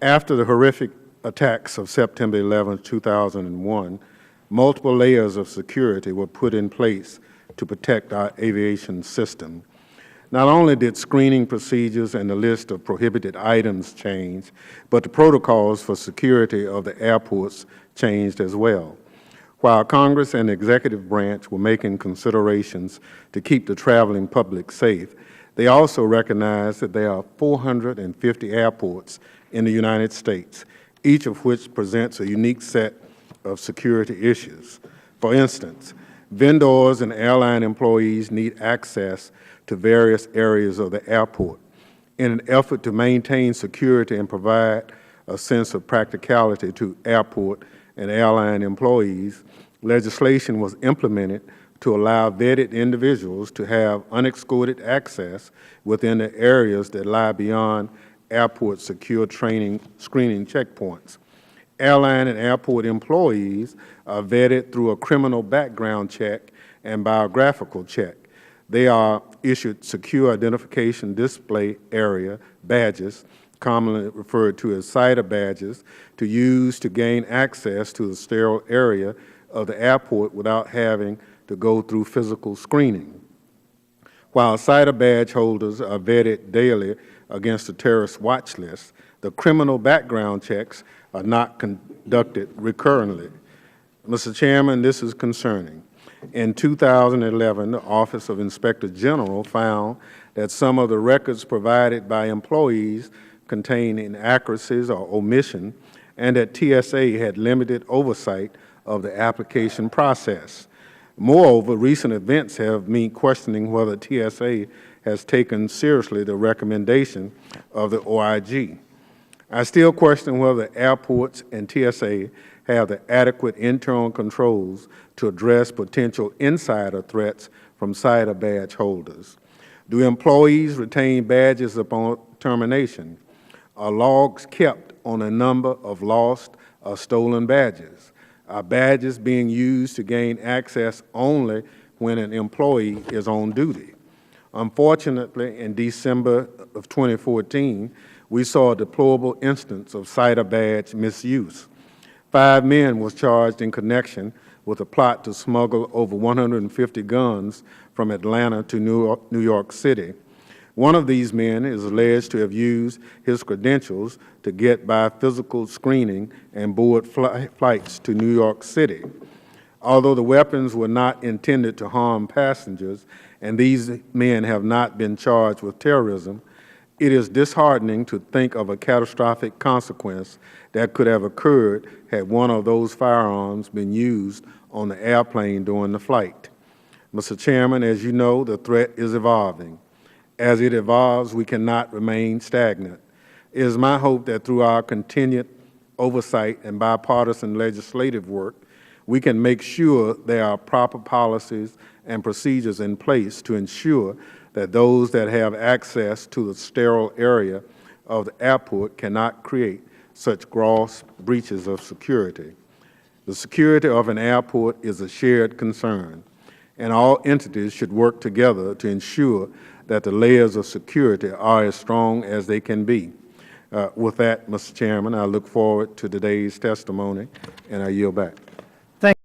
After the horrific attacks of September 11, 2001, multiple layers of security were put in place to protect our aviation system. Not only did screening procedures and the list of prohibited items change, but the protocols for security of the airports changed as well. While Congress and the executive branch were making considerations to keep the traveling public safe, they also recognized that there are 450 airports in the United States, each of which presents a unique set of security issues. For instance, vendors and airline employees need access to various areas of the airport. In an effort to maintain security and provide a sense of practicality to airport and airline employees, legislation was implemented to allow vetted individuals to have unescorted access within the areas that lie beyond airport secure screening checkpoints. Airline and airport employees are vetted through a criminal background check and biographical check. They are issued secure identification display area badges, commonly referred to as SIDA badges, to use to gain access to the sterile area of the airport without having to go through physical screening. While SIDA badge holders are vetted daily against the terrorist watch list, the criminal background checks are not conducted recurrently. Mr. Chairman, this is concerning. In 2011, the Office of Inspector General found that some of the records provided by employees contained inaccuracies or omission, and that TSA had limited oversight of the application process. Moreover, recent events have me questioning whether TSA has taken seriously the recommendation of the OIG. I still question whether airports and TSA have the adequate internal controls to address potential insider threats from SIDA badge holders. Do employees retain badges upon termination? Are logs kept on a number of lost or stolen badges? Are badges being used to gain access only when an employee is on duty? Unfortunately, in December of 2014, we saw a deplorable instance of SIDA badge misuse. 5 men were charged in connection with a plot to smuggle over 150 guns from Atlanta to New York City. One of these men is alleged to have used his credentials to get by physical screening and board flights to New York City. Although the weapons were not intended to harm passengers, and these men have not been charged with terrorism, it is disheartening to think of a catastrophic consequence that could have occurred had one of those firearms been used on the airplane during the flight. Mr. Chairman, as you know, the threat is evolving. As it evolves, we cannot remain stagnant. It is my hope that through our continued oversight and bipartisan legislative work, we can make sure there are proper policies and procedures in place to ensure that those that have access to the sterile area of the airport cannot create such gross breaches of security. The security of an airport is a shared concern, and all entities should work together to ensure that the layers of security are as strong as they can be. With that, Mr. Chairman, I look forward to today's testimony, and I yield back.